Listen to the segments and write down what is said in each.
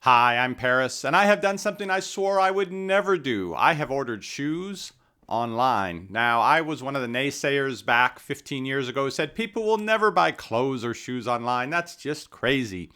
Hi, I'm Paris, and I have done something I swore I would never do. I have ordered shoes online. Now, I was one of the naysayers back 15 years ago who said people will never buy clothes or shoes online. That's just crazy.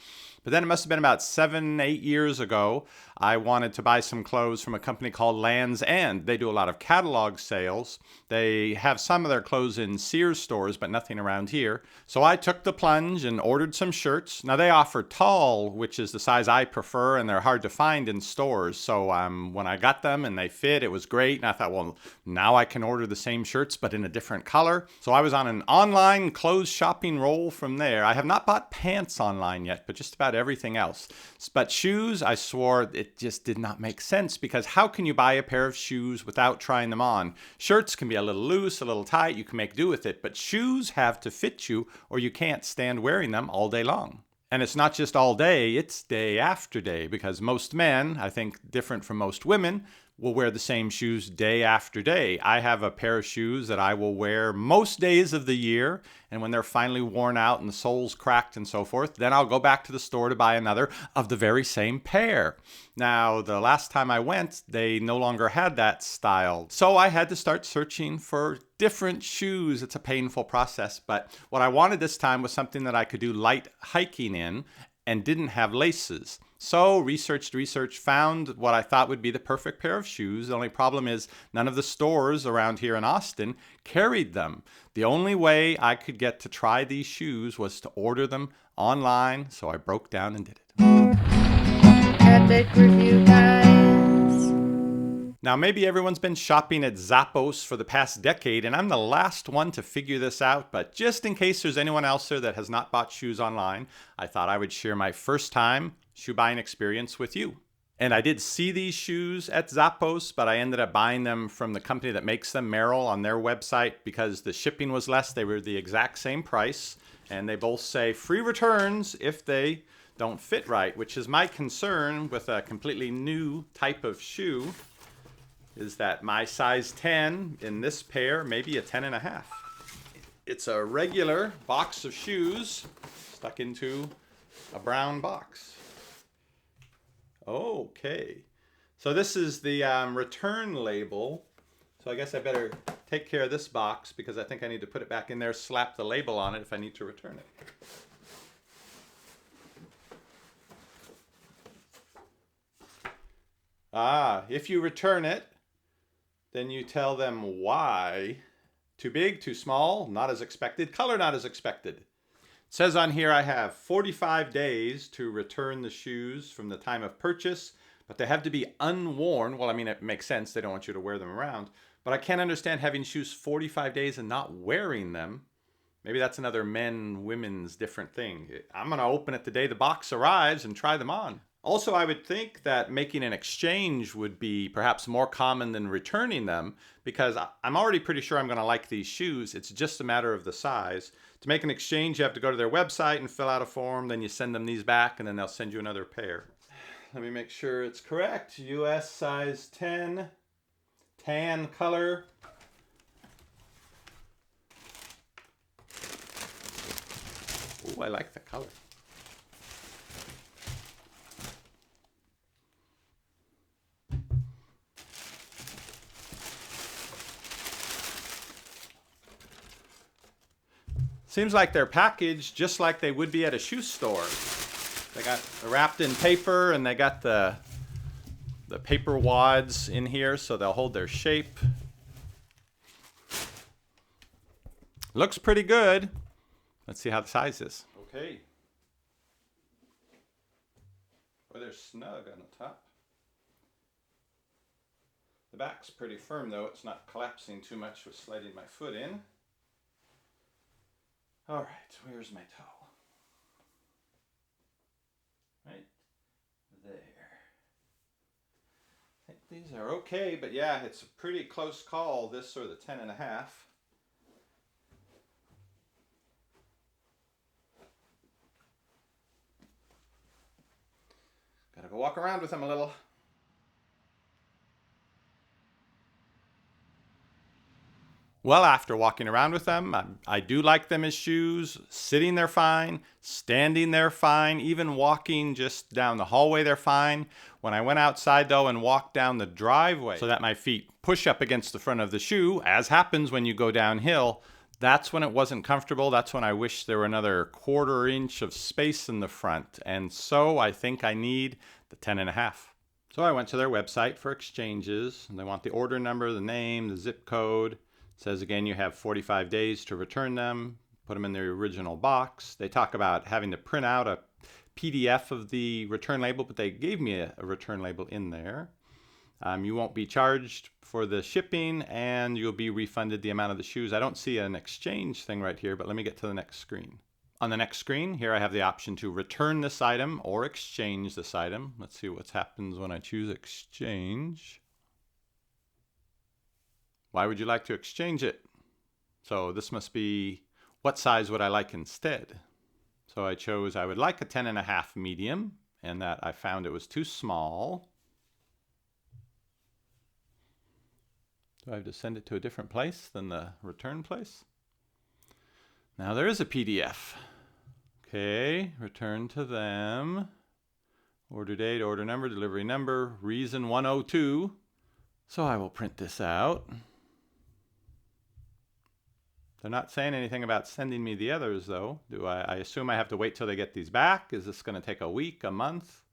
But then it must have been about 7, 8 years ago. I wanted to buy some clothes from a company called Land's End. They do a lot of catalog sales. They have some of their clothes in Sears stores, but nothing around here. So I took the plunge and ordered some shirts. Now they offer tall, which is the size I prefer, and they're hard to find in stores. So when I got them and they fit, it was great. And I thought, well, now I can order the same shirts, but in a different color. So I was on an online clothes shopping roll from there. I have not bought pants online yet, but just about everything else. But shoes, I swore it just did not make sense, because how can you buy a pair of shoes without trying them on? Shirts can be a little loose, a little tight, you can make do with it, but shoes have to fit you or you can't stand wearing them all day long. And it's not just all day, it's day after day, because most men, I think different from most women, will wear the same shoes day after day. I have a pair of shoes that I will wear most days of the year, and when they're finally worn out and the sole's cracked and so forth, then I'll go back to the store to buy another of the very same pair. Now, the last time I went, they no longer had that style, so I had to start searching for different shoes. It's a painful process, but what I wanted this time was something that I could do light hiking in and didn't have laces. So researched, found what I thought would be the perfect pair of shoes. The only problem is none of the stores around here in Austin carried them. The only way I could get to try these shoes was to order them online, so I broke down and did it. Epic Review Guys. Now, maybe everyone's been shopping at Zappos for the past decade, and I'm the last one to figure this out, but just in case there's anyone else there that has not bought shoes online, I thought I would share my first time shoe buying experience with you. And I did see these shoes at Zappos, but I ended up buying them from the company that makes them, Merrell, on their website because the shipping was less. They were the exact same price, and they both say free returns if they don't fit right, which is my concern with a completely new type of shoe, is that my size 10 in this pair may be a 10 and a half. It's a regular box of shoes stuck into a brown box. Okay, so this is the return label. So I guess I better take care of this box because I think I need to put it back in there, slap the label on it if I need to return it. If you return it, then you tell them why. Too big, too small, not as expected, color not as expected. It says on here I have 45 days to return the shoes from the time of purchase, but they have to be unworn. Well, I mean, it makes sense. They don't want you to wear them around. But I can't understand having shoes 45 days and not wearing them. Maybe that's another women's different thing. I'm going to open it the day the box arrives and try them on. Also, I would think that making an exchange would be perhaps more common than returning them, because I'm already pretty sure I'm going to like these shoes. It's just a matter of the size. To make an exchange, you have to go to their website and fill out a form. Then you send them these back, and then they'll send you another pair. Let me make sure it's correct. US size 10, tan color. Oh, I like the color. Seems like they're packaged just like they would be at a shoe store. They got wrapped in paper, and they got the paper wads in here so they'll hold their shape. Looks pretty good. Let's see how the size is. Okay. Well, they're snug on the top. The back's pretty firm though. It's not collapsing too much with sliding my foot in. All right, where's my toe? Right there. I think these are okay, but yeah, it's a pretty close call, this or the 10 and a half. Gotta go walk around with them a little. Well, after walking around with them, I do like them as shoes. Sitting, they're fine. Standing, they're fine. Even walking just down the hallway, they're fine. When I went outside, though, and walked down the driveway so that my feet push up against the front of the shoe, as happens when you go downhill, that's when it wasn't comfortable. That's when I wish there were another 1/4 inch of space in the front. And so I think I need the 10.5. So I went to their website for exchanges. And they want the order number, the name, the zip code. It says again, you have 45 days to return them, put them in their original box. They talk about having to print out a PDF of the return label, but they gave me a return label in there. You won't be charged for the shipping and you'll be refunded the amount of the shoes. I don't see an exchange thing right here, but let me get to the next screen. On the next screen, here I have the option to return this item or exchange this item. Let's see what happens when I choose exchange. Why would you like to exchange it? So this must be, what size would I like instead? So I chose, I would like a 10.5 medium, and that I found it was too small. Do I have to send it to a different place than the return place? Now there is a PDF. Okay, return to them. Order date, order number, delivery number, reason 102. So I will print this out. They're not saying anything about sending me the others, though. Do I assume I have to wait till they get these back? Is this going to take a week, a month?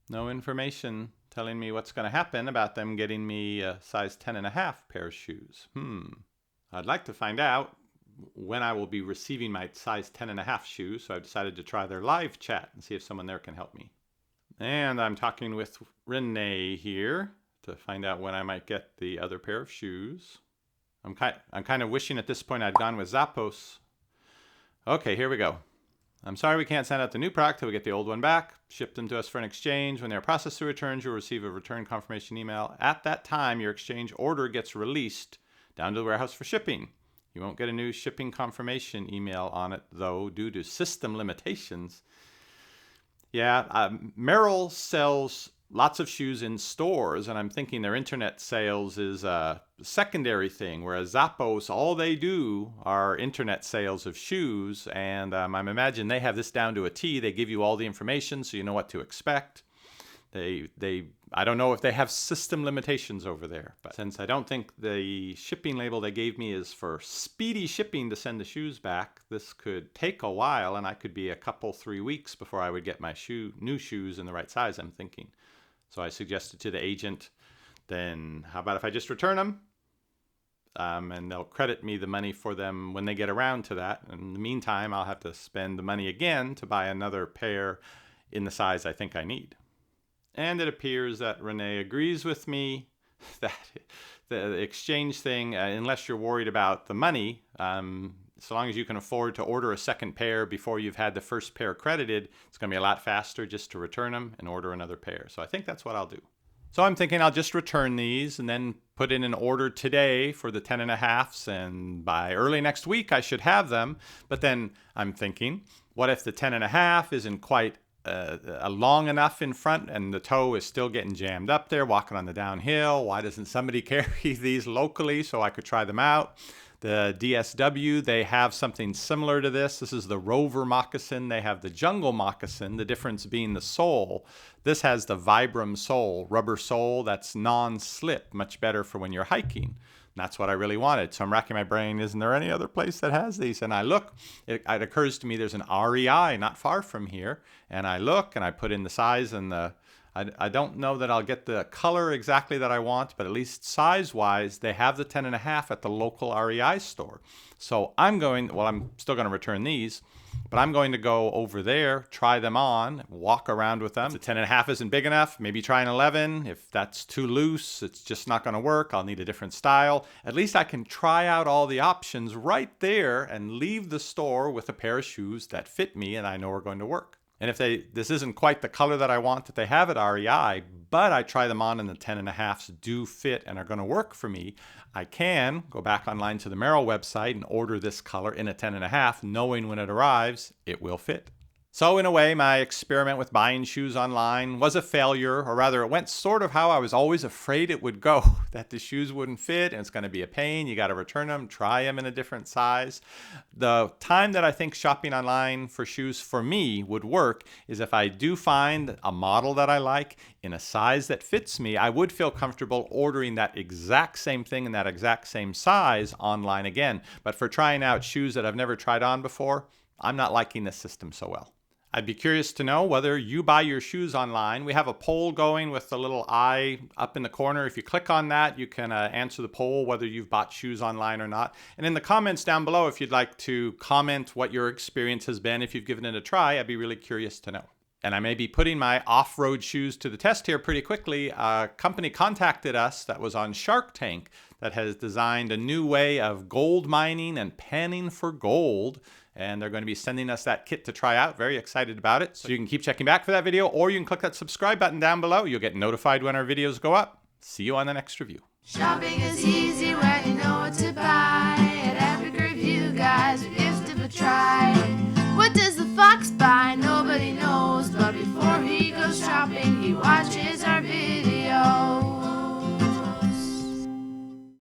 No information telling me what's going to happen about them getting me a size 10.5 pair of shoes. I'd like to find out when I will be receiving my size 10.5 shoes, so I've decided to try their live chat and see if someone there can help me. And I'm talking with Renee here to find out when I might get the other pair of shoes. I'm kind of wishing at this point I'd gone with Zappos. Okay, here we go. I'm sorry we can't send out the new product till we get the old one back. Ship them to us for an exchange. When they're processed through returns, you'll receive a return confirmation email. At that time, your exchange order gets released down to the warehouse for shipping. You won't get a new shipping confirmation email on it, though, due to system limitations. Yeah, Merrill sells lots of shoes in stores, and I'm thinking their internet sales is a secondary thing, whereas Zappos, all they do are internet sales of shoes, and I imagine they have this down to a T. They give you all the information so you know what to expect. I don't know if they have system limitations over there, but since I don't think the shipping label they gave me is for speedy shipping to send the shoes back, this could take a while, and I could be a couple, 3 weeks before I would get my new shoes in the right size, I'm thinking. So I suggested to the agent, then how about if I just return them? And they'll credit me the money for them when they get around to that. In the meantime, I'll have to spend the money again to buy another pair in the size I think I need. And it appears that Renee agrees with me that the exchange thing, unless you're worried about the money, so long as you can afford to order a second pair before you've had the first pair credited, it's going to be a lot faster just to return them and order another pair. So I think that's what I'll do. So I'm thinking I'll just return these and then put in an order today for the 10.5s, and by early next week I should have them. But then I'm thinking, what if the 10.5 isn't quite long enough in front and the toe is still getting jammed up there walking on the downhill? Why doesn't somebody carry these locally so I could try them out? The DSW, they have something similar to this. This is the Rover moccasin. They have the Jungle moccasin, the difference being the sole. This has the Vibram sole, rubber sole that's non-slip, much better for when you're hiking. And that's what I really wanted. So I'm racking my brain, isn't there any other place that has these? And I look, it occurs to me there's an REI not far from here. And I look and I put in the size and I don't know that I'll get the color exactly that I want, but at least size-wise, they have the 10.5 at the local REI store. So I'm still going to return these, but I'm going to go over there, try them on, walk around with them. If the 10.5 isn't big enough, maybe try an 11. If that's too loose, it's just not going to work. I'll need a different style. At least I can try out all the options right there and leave the store with a pair of shoes that fit me and I know are going to work. And if this isn't quite the color that I want that they have at REI, but I try them on and the 10.5s do fit and are going to work for me, I can go back online to the Merrill website and order this color in a 10.5, knowing when it arrives, it will fit. So in a way, my experiment with buying shoes online was a failure, or rather it went sort of how I was always afraid it would go, that the shoes wouldn't fit and it's going to be a pain. You got to return them, try them in a different size. The time that I think shopping online for shoes for me would work is if I do find a model that I like in a size that fits me, I would feel comfortable ordering that exact same thing in that exact same size online again. But for trying out shoes that I've never tried on before, I'm not liking this system so well. I'd be curious to know whether you buy your shoes online. We have a poll going with the little eye up in the corner. If you click on that, you can answer the poll whether you've bought shoes online or not. And in the comments down below, if you'd like to comment what your experience has been, if you've given it a try, I'd be really curious to know. And I may be putting my off-road shoes to the test here pretty quickly. A company contacted us that was on Shark Tank that has designed a new way of gold mining and panning for gold. And they're going to be sending us that kit to try out. Very excited about it. So you can keep checking back for that video, or you can click that subscribe button down below. You'll get notified when our videos go up. See you on the next review. Shopping is easy when you know what to buy. At EpicReviewGuys, we give it a try. What does the fox buy? Nobody knows. But before he goes shopping, he watches